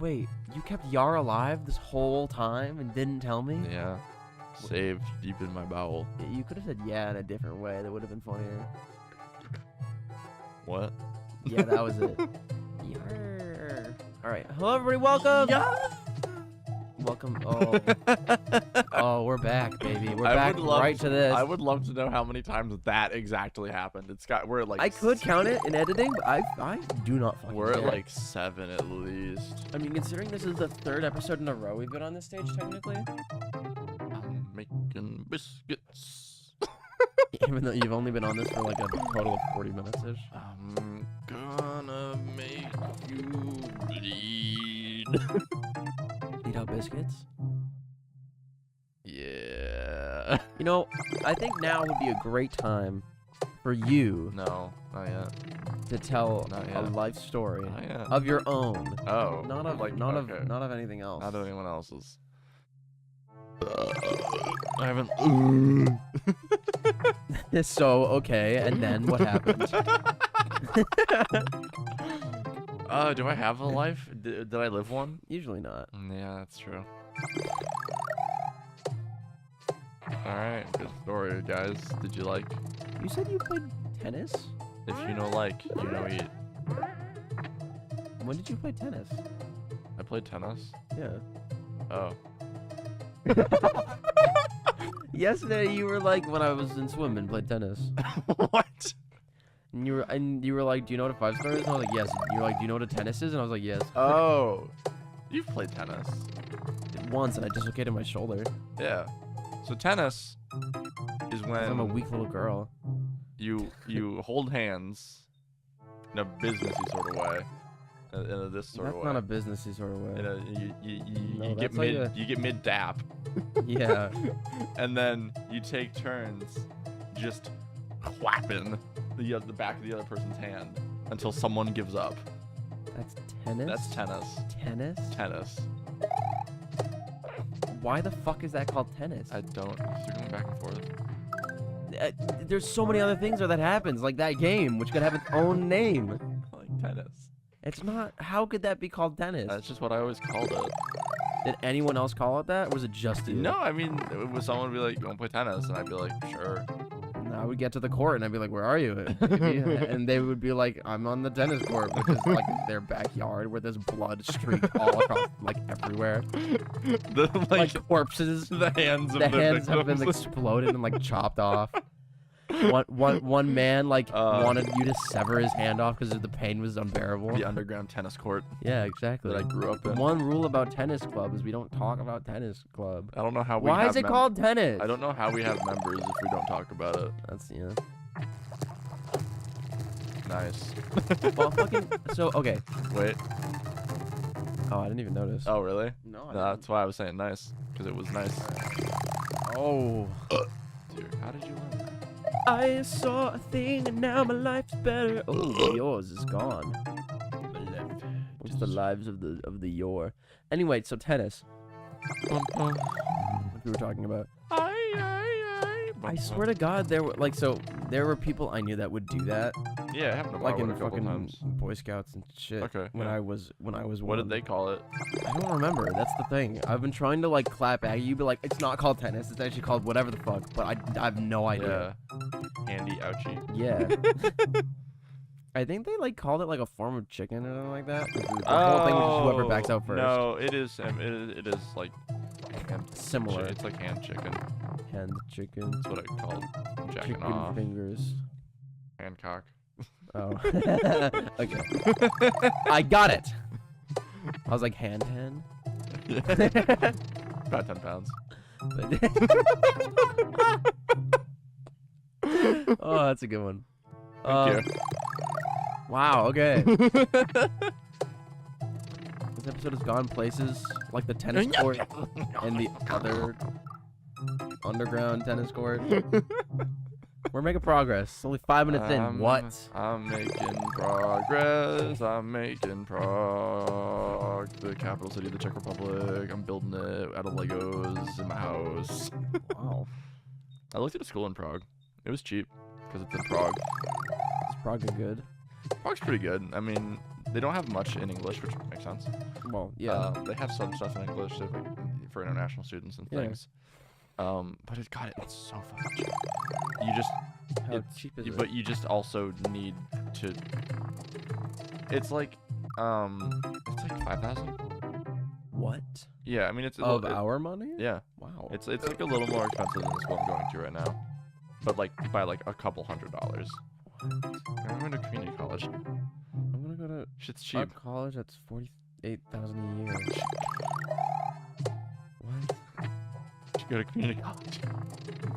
Wait, you kept Yar alive this whole time and didn't tell me? Yeah. Saved deep in my bowel. You could have said yeah in a different way. That would have been funnier. What? Yeah, that was it. Yar. All right. Hello, everybody. Welcome. Yeah. Welcome. Oh. Oh, we're back, baby. We're back right to this. I would love to know how many times that exactly happened. We're at like. I could count it in editing, but I do not fucking We're at care. like 7 at least. I mean, considering this is the 3rd episode in a row we've been on this stage, technically. I'm making biscuits. Even though you've only been on this for like a total of 40 minutes-ish. I'm gonna make you bleed. Eat out biscuits? Yeah. You know, I think now would be a great time for you No, not yet. to tell Not a yet. life story Not yet. of your own. Oh. Not of like, not okay. of anything else. Not of anyone else's. I haven't. So, okay, and then what happened? Do I have a life? Did I live one? Usually not. Yeah, that's true. Alright, good story, guys. Did you like? You said you played tennis? If you know like, you know eat. When did you play tennis? I played tennis. Yeah. Oh. Yesterday you were like, when I was in swim and played tennis. What? And you were like, do you know what a 5-star is? And I was like, yes. And you were like, do you know what a tennis is? And I was like, yes. Oh. You've played tennis. Once, and I dislocated my shoulder. Yeah. So tennis is 'Cause when I'm a weak little girl. you hold hands in a businessy sort of way. In this sort That's of way. not a businessy sort of way. No, you get that's like you get mid dap. Yeah. And then you take turns just clapping the back of the other person's hand until someone gives up. That's tennis? That's tennis. Tennis? Tennis. Why the fuck is that called tennis? I don't. You're going back and forth. There's so many other things where that happens, like that game, which could have its own name. Like tennis. It's not. How could that be called tennis? That's just what I always called it. Did anyone else call it that, or was it just you? No, I mean, someone would be like, "You want to play tennis?" And I'd be like, "Sure." And I would get to the court, and I'd be like, "Where are you?" And they would be like, "I'm on the tennis court," which is like their backyard, where there's blood streaked all across, like everywhere, The like corpses. the hands of The the hands have been victims. exploded and like chopped off. One man like wanted you to sever his hand off because the pain was unbearable. The underground tennis court Yeah, exactly. that I grew up in. One rule about tennis club is we don't talk about tennis club. I don't know how we Why have is it called tennis? I don't know how we have members if we don't talk about it. That's Nice. Well, fucking. So okay. Wait. Oh, I didn't even notice. Oh, really? No. No, that's why I was saying nice. Because it was nice. Oh. Dude, how did you learn that? I saw a thing and now my life's better. Oh, yours is gone. What's the lives of the yore? Anyway, so tennis. What we were talking about. I swear to God, there were people I knew that would do that, Yeah, it happened to like Marwood in a couple fucking times. Boy Scouts and shit. Okay, When yeah. I was What did they call it? I don't remember. That's the thing. I've been trying to like clap at you, but like it's not called tennis. It's actually called whatever the fuck. But I have no idea. Yeah. Handy ouchie. Yeah. I think they like called it like a form of chicken or something like that. The whole thing was just whoever backs out first. No, it is like hand Similar. It's like hand chicken. Hand chicken. That's what I called jacking Chicken off. fingers. Hancock. Oh. Okay. I got it. I was like hand. About 10 pounds. Oh, that's a good one. Thank you. Wow, okay. This episode has gone places like the tennis court and the other underground tennis court. We're making progress. It's only 5 minutes in. What? I'm making progress. I'm making the capital city of the Czech Republic. I'm building it out of Legos in my house. Wow. I looked at a school in Prague. It was cheap because it's in Prague. Is Prague good? Prague's pretty good. I mean, They don't have much in English, which makes sense. Well, yeah. They have some stuff in English like, for international students and Yeah. things. But it's so fucking cheap. You just How cheap is it? But you just also need to. It's like 5,000. What? Yeah, I mean it's Of our money? Yeah, Wow. it's like a little more expensive than the school I'm going to right now, but like by like a couple $100s. I'm going to community college. I'm gonna go to Shit's a cheap. college that's $48,000 a year. What? You go to community college.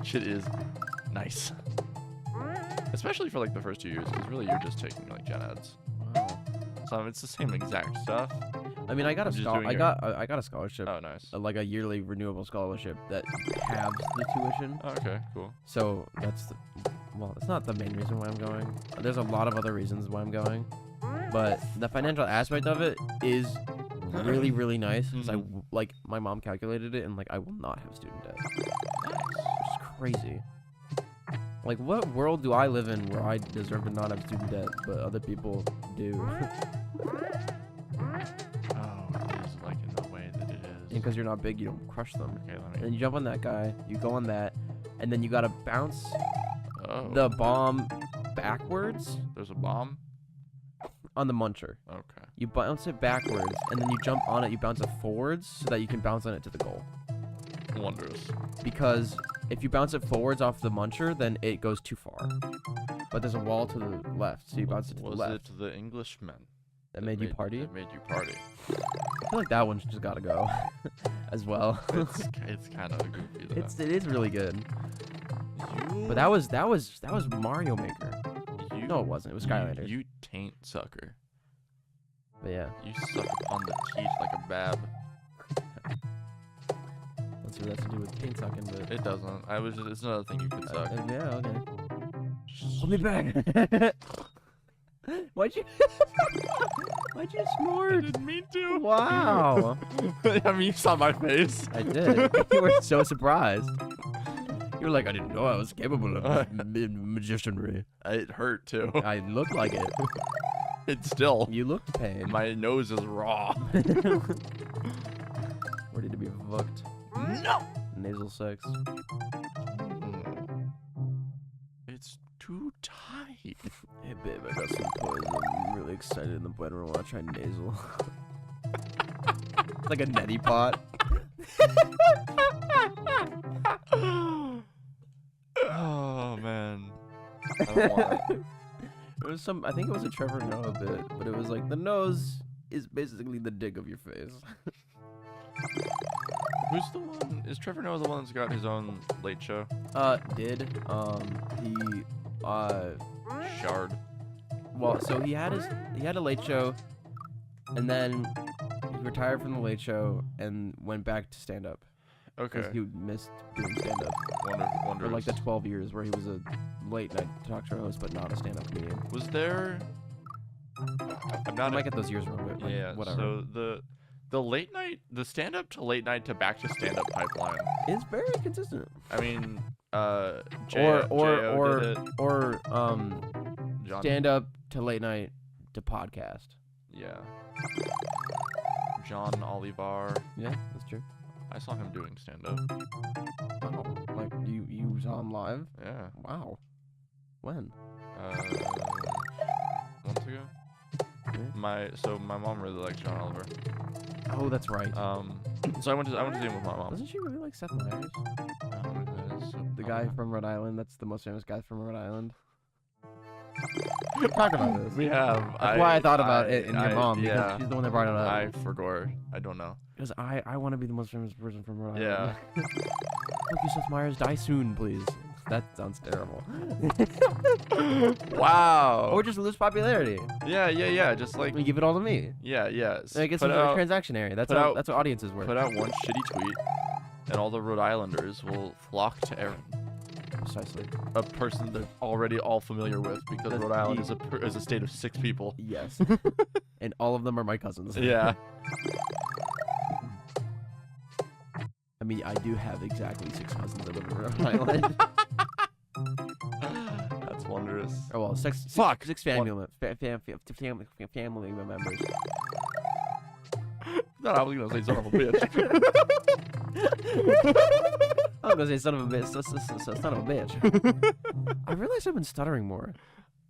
Shit is nice, especially for like the first 2 years, because really you're just taking like gen eds. Wow. So it's the same exact stuff. I mean, I got a I'm just doing your- I got a scholarship, Oh, nice. like a yearly renewable scholarship that halves the tuition. Oh, okay, cool. So that's it's not the main reason why I'm going. There's a lot of other reasons why I'm going, but the financial aspect of it is really, really nice. Because like my mom calculated it, and like I will not have student debt, which is crazy. Like, what world do I live in where I deserve to not have student debt, but other people do? Oh, it is like in the way that it is. Because you're not big, you don't crush them. Okay, let And me. then you jump on that guy, you go on that, and then you gotta bounce Oh, the bomb backwards there's a bomb. on the muncher. Okay. You bounce it backwards, and then you jump on it, you bounce it forwards so that you can bounce on it to the goal. Wondrous. Because if you bounce it forwards off the muncher, then it goes too far. But there's a wall to the left, so you bounce it to the Was left. it the Englishmen That made you party? That made you party. I feel like that one's just gotta go as well. It's kind of goofy though. It is really good. But that was Mario Maker. No, it wasn't. It was Skylanders. You taint sucker. But yeah, You suck upon the teeth like a bab. let's see what that's to do with paint sucking. But It doesn't. It's another thing you could suck. yeah, okay. Hold me back. Why'd you I snort? didn't mean to. Wow. I mean, you saw my face. I did. You were so surprised. You were like, I didn't know I was capable of magicianry. It hurt too. I looked like it. It's still. You looked pain. My nose is raw. Ready to be fucked. No. Nasal sex. It's too tight. Hey babe, I got some toys. I'm really excited in the bedroom. I want to try nasal. It's like a neti pot. Oh man. I don't want it. It was I think it was a Trevor Noah bit, but it was like the nose is basically the dick of your face. Who's the one? Is Trevor Noah the one that's got his own late show? He Shard. well, so he had a late show, and then he retired from the late show and went back to stand up. Okay. Because he missed doing stand up Wonder. for like the 12 years where he was a late night talk show host, but not a stand up comedian. Was there? I'm not. I might get those years wrong, but like, Yeah. whatever. So the late night, the stand up to late night to back to stand up pipeline. It's very consistent. I mean, J.O. did it. or John. stand up to late night to podcast. Yeah. John Oliver. Yeah, that's true. I saw him doing stand up. Wow, like you saw him live? Yeah. Wow. When? Months ago. Yeah. My mom really likes John Oliver. Oh, that's right. So I went to see him with my mom. Doesn't she really like Seth Meyers? That is so The guy from Rhode Island. That's the most famous guy from Rhode Island. Talk about this. We have. That's why I thought about it in your mom. Because Yeah. she's the one that brought it up. I forgot. I don't know. Because I want to be the most famous person from Rhode Island. Yeah. Thank you, Seth Meyers. Die soon, please. That sounds terrible. Wow. Or just lose popularity. Yeah. Just like. You give it all to me. Yeah. I guess it's Put a out, transaction area. That's put what audiences work. put out one shitty tweet, and all the Rhode Islanders will flock to Erin, Precisely. a person they're already all familiar with, because That's Rhode Island is a state of 6 people. Yes. And all of them are my cousins. Yeah. I mean, I do have exactly 6 cousins that live in Rhode Island. That's wondrous. members. Oh well, Fuck. six family family members. No, I was gonna say son of a bitch. I was gonna say son of a bitch. Son of a bitch. I realize I've been stuttering more.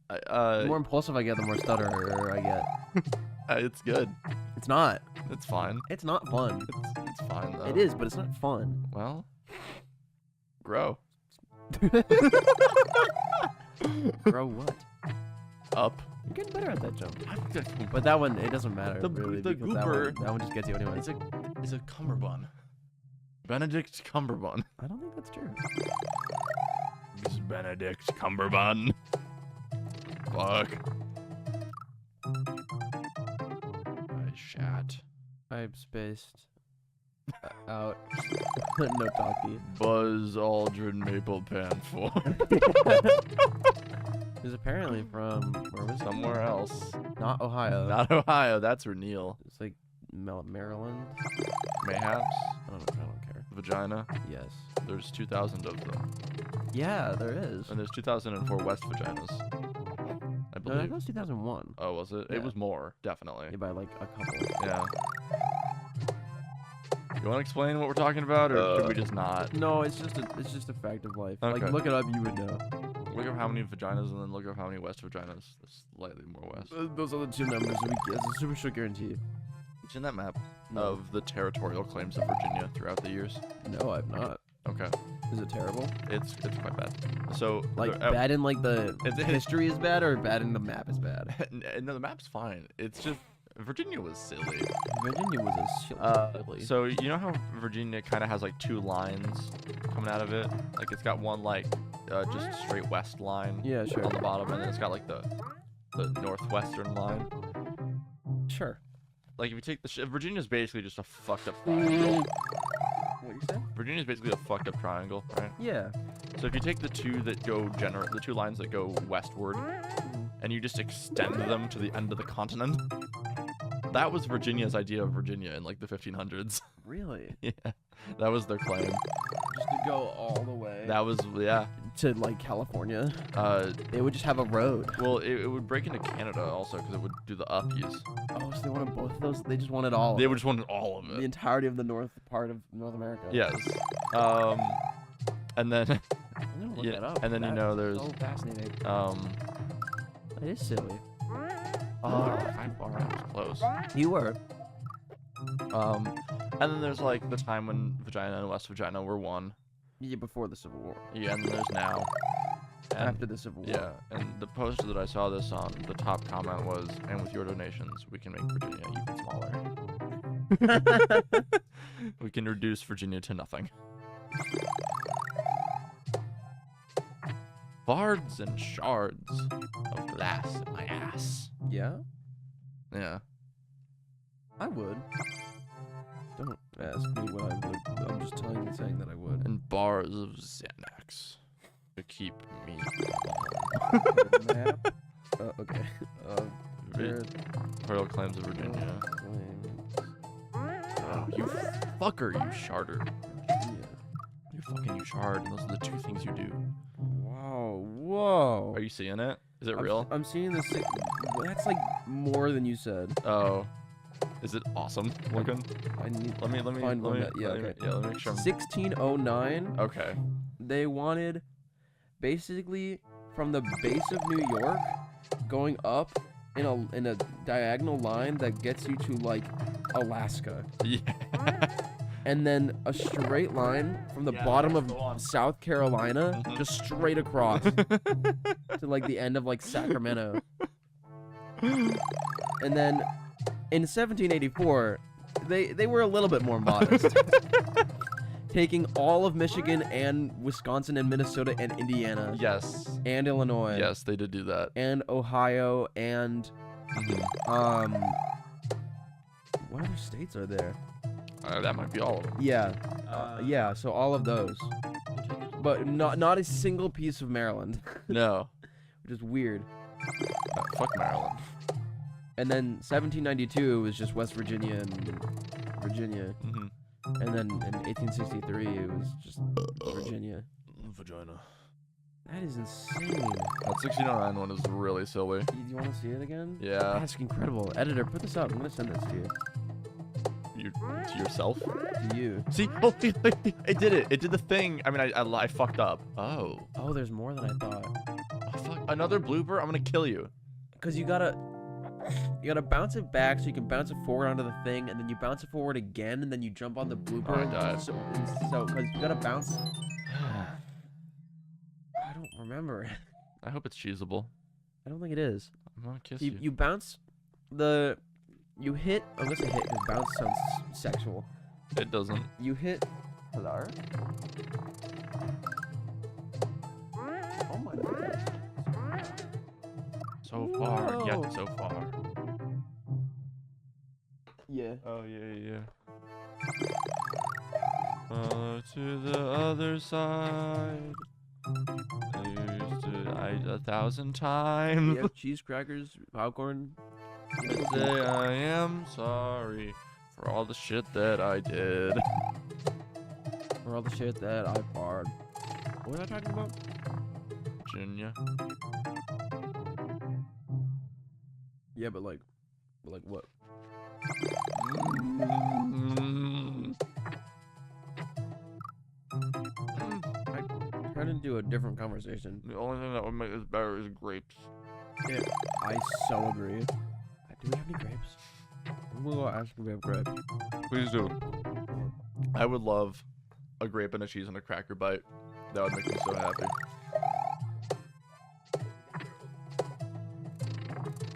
The more impulsive I get, the more stutterer I get. It's good. It's not. It's fine. It's not fun. It's fine though. It is, but it's not fun. Well, grow. Grow what? Up. You're getting better at that jump. But that one, it doesn't matter The really. gooper. That one just gets you anyway. It's a cummerbund. Benedict Cumberbund. I don't think that's true. It's Benedict Cumberbund. Fuck. I shat. I'm spaced out. No talkie. Buzz Aldrin Maple Panfour. He's apparently from where was it? Somewhere else. Not Ohio. Not Ohio. That's Reneel. It's like Maryland. Mayhaps. I don't care. Vagina. Yes. There's 2,000 of them. Yeah, there is. And there's 2004 West Vaginas. I No, believe. that was 2001. Oh, was it? Yeah. It was more, definitely. Yeah, by like a couple. Yeah. You want to explain what we're talking about, or should we just not? No, it's just a fact of life. Okay. Like, look it up, you would know. Look up how many vaginas and then look up how many West Vaginas. That's slightly more West. Those are the two numbers. It's a super sure guarantee. It's in that map No. of the territorial claims of Virginia throughout the years. No, I've not. Okay. Is it terrible? It's quite bad. So Like bad in like the It's- history is bad, or bad in the map is bad? no, the map's fine. It's just Virginia was silly. Virginia was a silly. So you know how Virginia kind of has like two lines coming out of it? Like it's got one like just straight west line Yeah, sure. on the bottom, and then it's got like the northwestern line. Sure. Like if you take the Virginia's basically just a fucked up triangle. What you said? Virginia's basically a fucked up triangle, right? Yeah. So if you take the two that go the two lines that go westward, and you just extend them to the end of the continent, that was Virginia's idea of Virginia in like the 1500s. Really? Yeah, that was their claim. Just to go all the way. That was To like California. Uh, They would just have a road. well, it would break into Canada also because it would do the uppies. Oh, so they wanted both of those? They just wanted all. They of would just wanted all of it. The it. entirety of the north part of North America. Yes. And then I'm gonna look yeah, that up. and then you That know is there's so fascinating. It is silly. oh, I was close. You were. And then there's like the time when Vagina and West Vagina were one. Yeah, before the Civil War. Yeah, and then there's now. And, After the Civil War. yeah, and the poster that I saw this on, the top comment was, "And with your donations, we can make Virginia even smaller. We can reduce Virginia to nothing." Bards and shards of glass in my ass. Yeah? Yeah. I would. Don't ask me what I would. I'm just saying that I would. And bars of Xanax to keep me Map. Okay. Royal claims of Virginia. Oh, you fucker, you sharder. You fucking you shard, and those are the two things you do. Wow. Whoa. Are you seeing it? Is it real? I'm seeing this. That's like more than you said. Oh. Is it awesome looking? I need. Let me Find one let me that- yeah, let me, okay. yeah, let me make sure. 1609. Okay. They wanted basically from the base of New York going up in a diagonal line that gets you to like Alaska. Yeah. And then a straight line from the bottom of South Carolina just straight across to like the end of like Sacramento. And then in 1784, they were a little bit more modest. Taking all of Michigan and Wisconsin and Minnesota and Indiana Yes. and Illinois Yes, they did do that. and Ohio and what other states are there? That might be all of them. Yeah. Yeah, so all of those. But not a single piece of Maryland, No. which is weird. Fuck Maryland. And then 1792 was just West Virginia and Virginia. Mm-hmm. And then in 1863 it was just Virginia. Vagina. That is insane. That 1609 one is really silly. Do you want to see it again? Yeah. That's incredible. Editor, put this up. I'm gonna send this to you. You to yourself? To you. See? Oh, it did it. It did the thing. I mean, I fucked up. Oh. Oh, there's more than I thought. Oh, fuck. Another blooper? I'm gonna kill you. Cause you gotta bounce it back so you can bounce it forward onto the thing, and then you bounce it forward again, and then you jump on the blooper. Oh, I died. So cause you gotta bounce. I don't remember. I hope it's cheesable. I don't think it is. I'm gonna kiss you. You bounce the. You hit. I'm gonna say hit because bounce sounds sexual. It doesn't. You hit. Hello? Oh my god. So far, Whoa. yet so far. Yeah. Oh, yeah. To the other side. I used to 1,000 times. You have cheese, crackers, popcorn. And say I am sorry for all the shit that I did. For all the shit that I barred. What was I talking about? Virginia. Yeah, but like what? Trying to do a different conversation. The only thing that would make this better is grapes. Yeah, I so agree. Do we have any grapes? I'm gonna go ask if we have grapes. Please do. I would love a grape and a cheese and a cracker bite. That would make me so happy.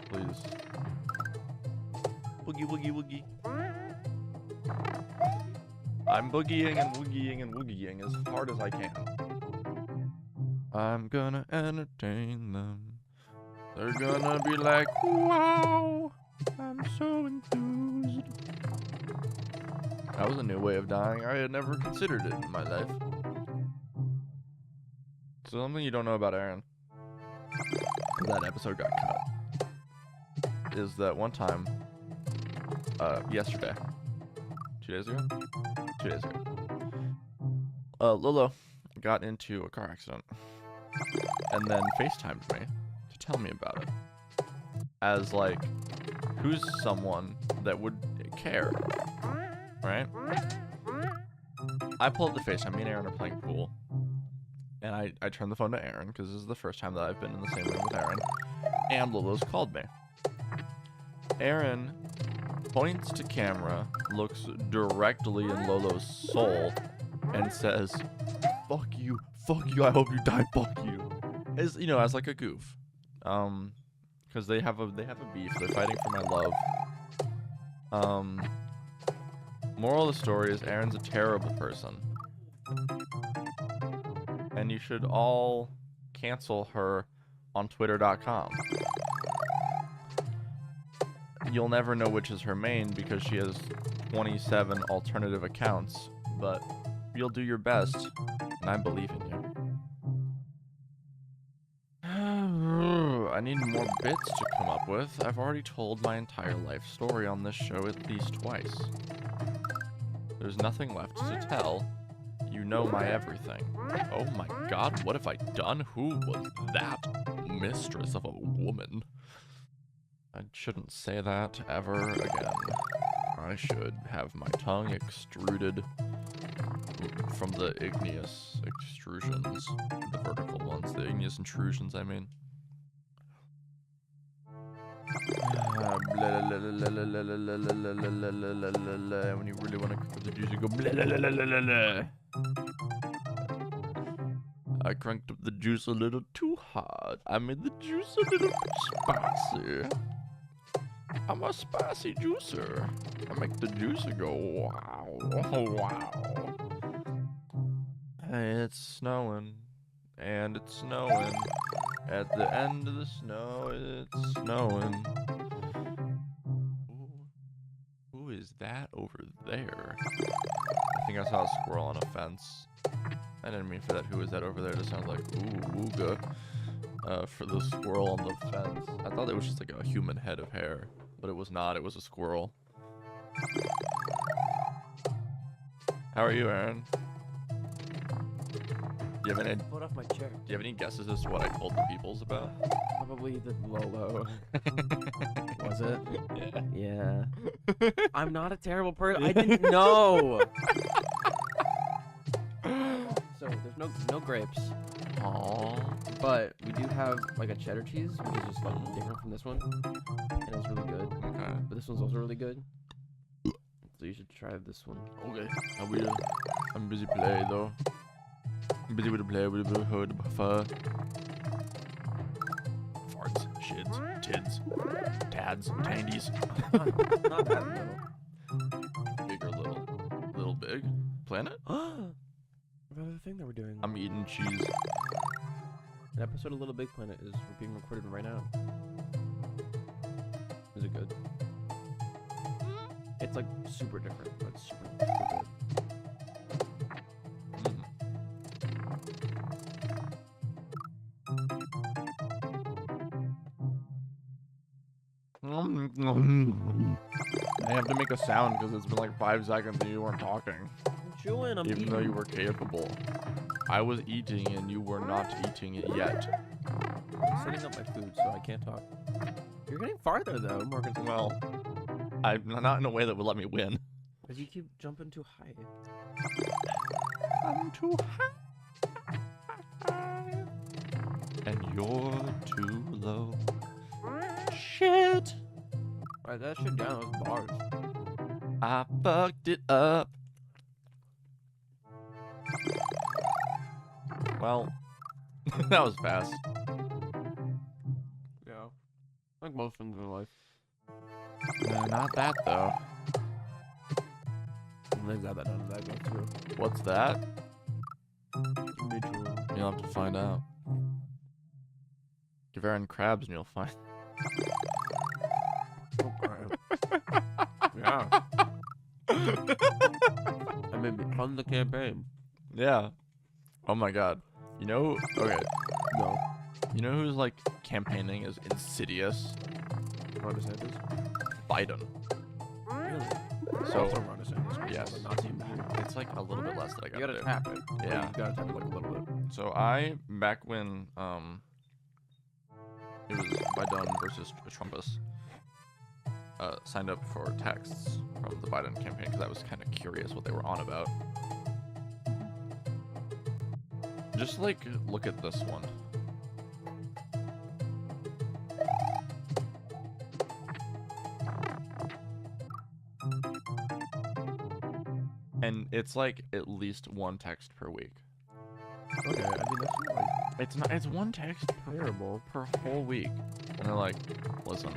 Please. Boogie, woogie, woogie. I'm boogieing and woogieing as hard as I can. I'm gonna entertain them. They're gonna be like, wow, I'm so enthused. That was a new way of dying. I had never considered it in my life. Something you don't know about Erin, that episode got cut, is that one time, yesterday, 2 days ago? 2 days ago, Lolo got into a car accident and then FaceTimed me to tell me about it. As like, who's someone that would care, right? I pull up the FaceTime, me and Erin are playing pool. And I turn the phone to Erin, because this is the first time that I've been in the same room with Erin. And Lolo's called me. Erin points to camera, looks directly in Lolo's soul, and says, fuck you, I hope you die, fuck you. As, you know, as like a goof. Because they have a beef, they're fighting for my love. Moral of the story is Erin's a terrible person. And you should all cancel her on twitter.com. You'll never know which is her main because she has 27 alternative accounts, but you'll do your best, and I believe in you. I need more bits to come up with. I've already told my entire life story on this show at least twice. There's nothing left to tell. You know my everything. Oh my god, what have I done? Who was that mistress of a woman? I shouldn't say that ever again. I should have my tongue extruded from the igneous extrusions. The vertical ones, the igneous intrusions, I mean. When you really want to cook up the juice, you go blah, blah, blah, blah, blah, blah. I cranked up the juice a little too hard. I made the juice a little bit spicy. I'm a spicy juicer. I make the juicer go wow, wow. It's snowing, and it's snowing. At the end of the snow, it's snowing. Ooh, who is that over there? I think I saw a squirrel on a fence. I didn't mean for that. Who is that over there? It sounds like ooh, wooga. For the squirrel on the fence. I thought it was just like a human head of hair, but it was not. It was a squirrel. How are you, Erin? you have any? Foot off my chair. Do you have any guesses as to what I told the peoples about? Probably the Lolo. Was it? Yeah. Yeah. I'm not a terrible person. I didn't know. So there's no grapes. Aww. But we do have like a cheddar cheese, which is just like different from this one, and it's really good. Okay. But this one's also really good. So you should try this one. Okay. I will. I'm busy play though. I'm busy with the play with the hood buffer. Farts, shids, tids, tads, tandies. Not that little. Big or little? Little big? Planet? Another thing that we're doing. I'm eating cheese. An episode of Little Big Planet is being recorded right now. Is it good? It's like super different, but it's super good. I have to make a sound because it's been like 5 seconds and you weren't talking. I'm chewing, I'm Even eating. though you were capable. I was eating and you were not eating it yet. I'm setting up my food, so I can't talk. You're getting farther, though, Morgan. Well, I'm not in a way that would let me win. Because you keep jumping too high. I'm too high. And you're too low. Shit. Alright, that shit down. Those bars. I fucked it up. Well, that was fast. Yeah. Like most things in life. Not that though. They got that done. That goes through. What's that? Me too. You'll have to find out. Give Erin crabs and you'll find. Yeah. I mean, fund the campaign. Yeah. Oh my god. You know, okay. No. You know who's like campaigning as insidious? Ron DeSantis? Biden. Really? So, Also Ron DeSantis. yes. But not even. It's like a little bit less that I You gotta gotta do. tap it. Yeah. You gotta tap it like a little bit. So back when, it was Biden versus Trumpus, signed up for texts from the Biden campaign because I was kind of curious what they were on about. Just like, look at this one. And it's like at least one text per week. Okay, I mean, that's not like It's not. It's one text terrible. per whole week, and they're like, "Listen,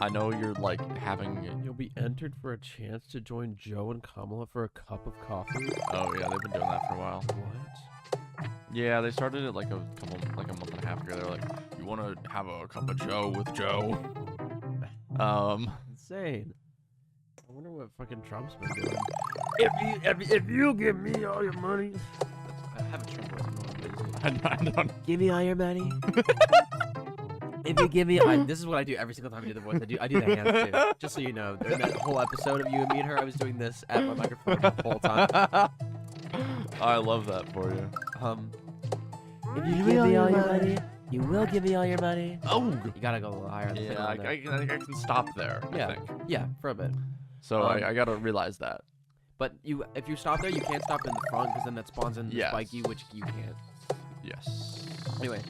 I know you're like having." You'll be entered for a chance to join Joe and Kamala for a cup of coffee. Oh yeah, they've been doing that for a while. What? Yeah, they started it like a month and a half ago. They're like, "You want to have a cup of Joe with Joe?" Insane. I wonder what fucking Trump's been doing. If you give me all your money. I have a Trump voice. I don't. Give me all your money. If you give me, this is what I do every single time I do the voice. I do the hands too. Just so you know, during that whole episode of you and me and her, I was doing this at my microphone the whole time. I love that for you. If you give me all your money, you will give me all your money. Oh. You gotta go a little higher. Yeah, I think I can stop there. Yeah. I think. Yeah, for a bit. So I gotta realize that. But if you stop there, you can't stop in the front because then that spawns in the Yes. spiky, which you can't. Yes. Anyway,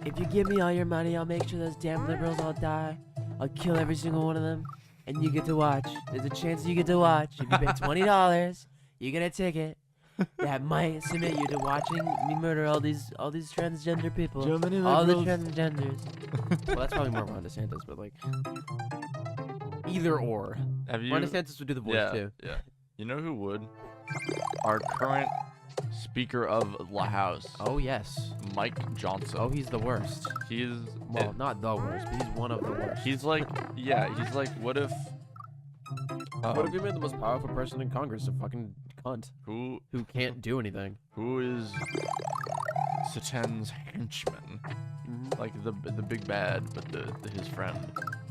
if you give me all your money, I'll make sure those damn liberals all die. I'll kill every single one of them, and you get to watch. There's a chance you get to watch. If you pay $20, you get a ticket that might submit you to watching me murder all these transgender people. Germany All the liberals. transgenders. Well, that's probably more Ron DeSantis, but like either or. Have you? Ron DeSantis would do the voice too. Yeah. You know who would? Our current Speaker of the House, Oh yes. Mike Johnson. Oh, he's the worst. He's Well, not the worst, but he's one of the worst. he's like, yeah, he's like, what if? What if you made the most powerful person in Congress a fucking cunt Who can't do anything? is Satan's henchman? Like the big bad, but his friend.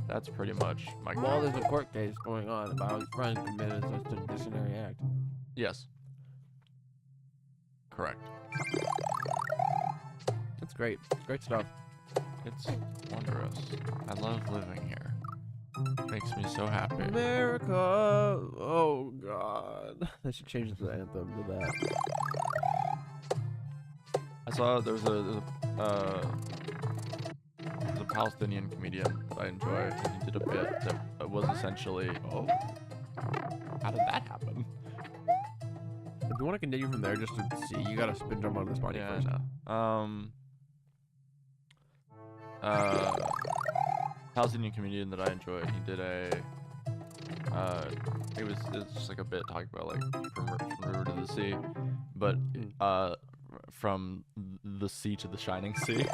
That's pretty much Mike. While there's a court case going on about his friend committed a disciplinary act. Yes. Correct. That's great. It's great stuff. It's wondrous. I love living here. Makes me so happy. America. Oh God. They should change the anthem to that. I saw there's a Palestinian comedian that I enjoy. And he did a bit that was essentially, oh, how did that happen? If you want to continue from there, just to see, you gotta spin jump onto this body Yeah, first. I know. Palestinian comedian that I enjoy. He did it's just like a bit talking about like from the river to the sea, but from the sea to the shining sea.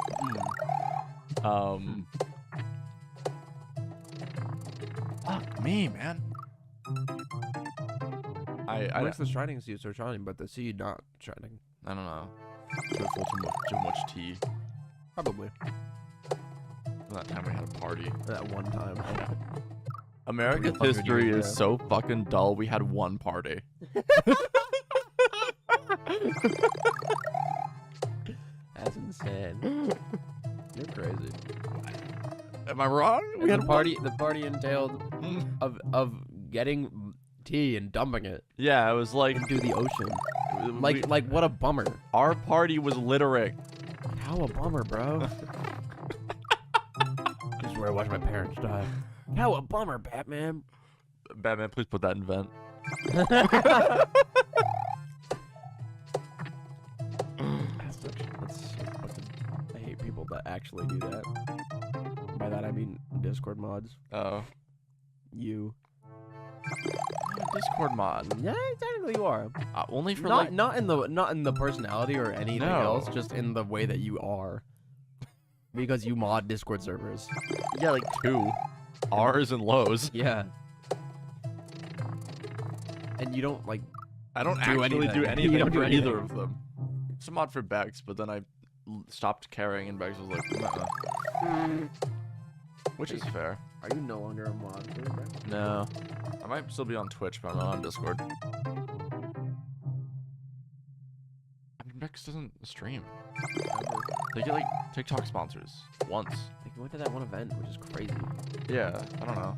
Fuck me, man. What makes the shining sea so shining, but the sea not shining? I don't know. Too much tea. Probably. That time we had a party. That one time. America's history is so fucking dull. We had one party. That's insane. You're crazy. Am I wrong? We had a party. The party entailed of getting tea and dumping it Yeah, it was like into the ocean. Like what a bummer. our party was littering. How a bummer, bro. This is where I watched my parents die. How a bummer, Batman. Batman, please put that in vent. I hate people that actually do that. By that I mean Discord mods. Oh. You. Discord mod. Yeah, technically you are. Only for Not in the personality or anything else, just in the way that you are. Because you mod Discord servers. yeah, like 2 R's and lows. Yeah. And you don't like I don't do actually do anything. anything You don't do for either anything. of them. It's a mod for Bex, but then I stopped caring and Bex was like, nuh-uh. Which is fair. Are you no longer a mod for Bex? No. I might still be on Twitch, but I'm not on Discord. I mean, Bex doesn't stream. Ever. They get like TikTok sponsors once. Like you went to that one event, which is crazy. Yeah, I don't know.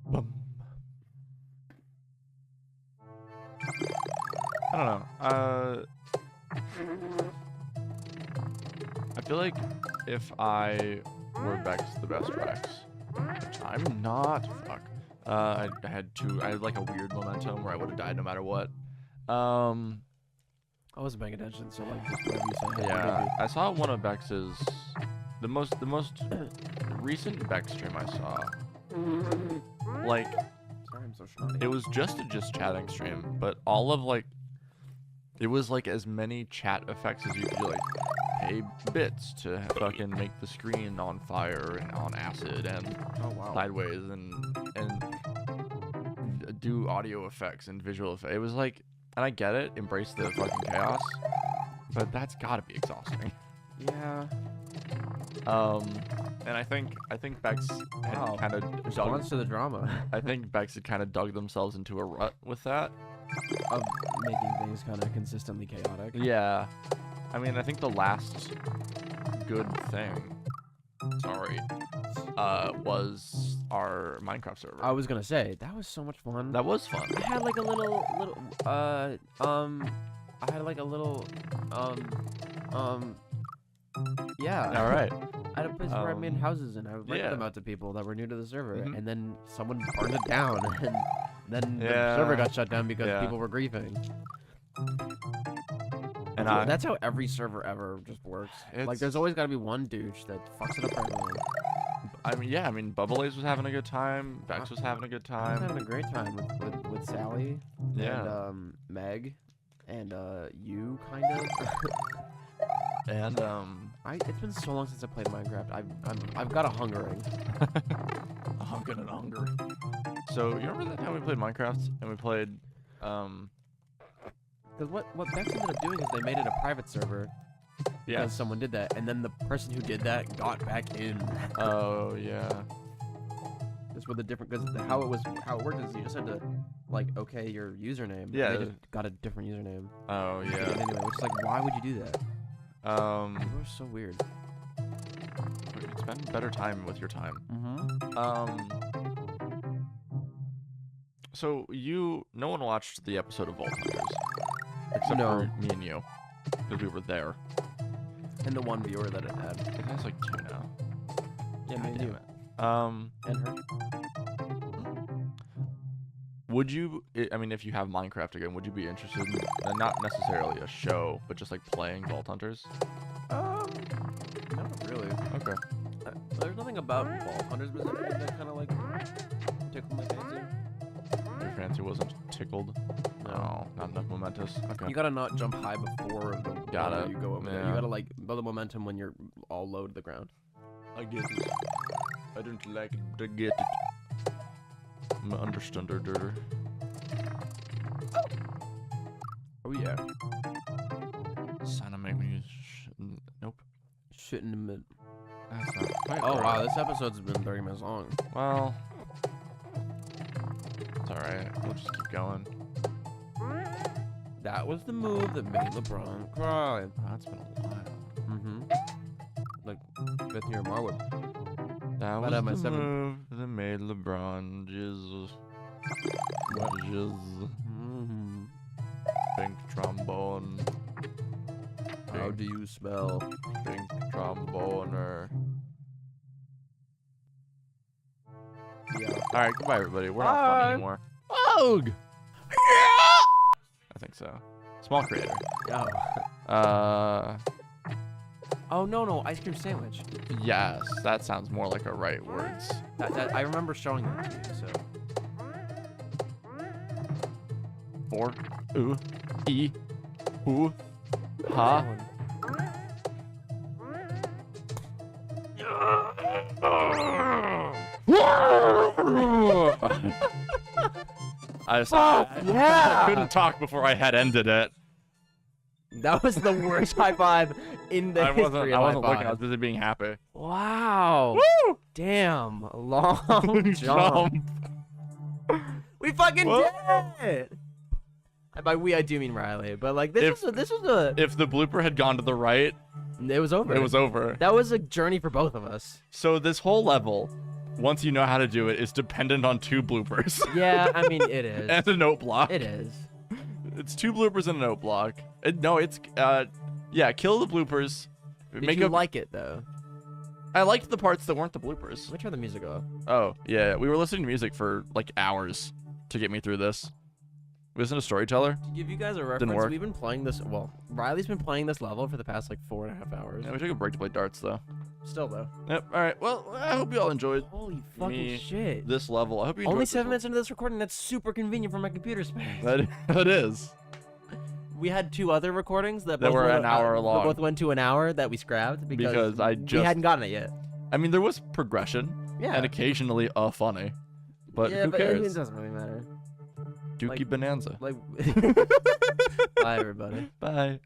Bum. I don't know. I feel like if I were Bex the best Rex, which I'm not. Fuck. I had like a weird momentum where I would have died no matter what. I wasn't paying attention, so like just whatever you said. Yeah, I saw one of Bex's, the most recent Bex stream I saw. Like, Sorry, I'm so snotty. it was just a chatting stream, but all of like, it was like as many chat effects as you could do, like pay bits to fucking make the screen on fire and on acid and Oh wow. sideways and do audio effects and visual effects. It was like, and I get it, embrace the fucking chaos, but that's gotta be exhausting. Yeah. And I think Bex had kind of Response to the drama I think Bex had kind of dug themselves into a rut with that. of making things kind of consistently chaotic. Yeah. I mean, I think the last good thing, was our Minecraft server. I was gonna say that was so much fun. That was fun. I had like a little I had like a little yeah. All right. I had a place where I made houses and I would rent yeah. them out to people that were new to the server, Mhm. and then someone burned it down, and then the Yeah. server got shut down because Yeah. people were griefing. And That's how every server ever just works. Like, It's- there's always got to be one douche that fucks it up for everyone. I mean, Bubble Ace was having a good time. Bex was having a good I was time. having a great time with Sally Yeah. and Meg and you kind of. And It's been so long since I played Minecraft. I've got a hungering. I'm gonna hunger. So you remember that time we played Minecraft and we played Because what Bex ended up doing is they made it a private server. Because someone did that, and then the person who did that got back in. Oh yeah. Just with a different, because how it worked is you just had to like okay your username. Yeah. They just got a different username. Oh yeah. And anyway, which is like, why would you do that? People are so weird. Spend better time with your time. So no one watched the episode of Vault Hunters except for me and you, because we were there. And the one viewer that it had. It has like 2 now. Yeah, me and you. And her. Would you? I mean, if you have Minecraft again, would you be interested in not necessarily a show, but just like playing Vault Hunters? Not really. Okay. There's nothing about Vault Hunters that kind of like tickled my fancy. Your fancy wasn't tickled. No, not enough momentous. Okay. You gotta not jump high before the Got you go over there. Yeah. You gotta like build the momentum when you're all low to the ground. I get it. I don't like it, but I get it. I'm an understander. Oh yeah. Son of me. Nope. Shit in the mid. That's not quite Oh right. wow, this episode's been 30 minutes long. Well, it's alright. We'll just keep going. That was the move that made LeBron cry. Oh, that's been a while. Like 5th year Marwood. That Right at my was the 7th. move that made LeBron jizz. What? Jizz. Pink trombone. How do you spell? Pink tromboner. Yeah. Alright, goodbye everybody. We're not funny Bye. anymore. Ugh! I think so. Small creator. Oh. Oh no, ice cream sandwich. Yes, that sounds more like a right words. That I remember showing that to you. So. 4 E U Ha. I couldn't talk before I had ended it. That was the worst high five in the history of I wasn't high looking. I was five. busy being happy. Wow. Woo! Damn. Long jump. We fucking Whoa. did it. And by we, I do mean Riley. But like this was a. If the blooper had gone to the right, It was over. it was over. That was a journey for both of us. So this whole level, once you know how to do it, is dependent on 2 bloopers. Yeah, I mean it is. And a note block. It is. It's 2 bloopers and a note block. Yeah, kill the bloopers. Did you like it though? I liked the parts that weren't the bloopers. Let me turn the music off. Oh, yeah, we were listening to music for like hours to get me through this. We listened to Storyteller. To give you guys a reference, work. we've been playing this. Well, Riley's been playing this level for the past like 4.5 hours. Yeah, we took a break to play darts though. Still though. Yep. All right. Well, I hope you all enjoyed Holy fucking Me. shit. this level. I hope you enjoyed Only this 7 minutes into this recording. That's super convenient for my computer space. That is. We had 2 other recordings that That both were went, an hour long. Both went to an hour that we scrapped because Because I we just- hadn't gotten it yet. I mean, there was progression Yeah. and occasionally funny, but yeah, who but cares? it doesn't really matter. Dookie like- Bonanza. Like, bye everybody. Bye.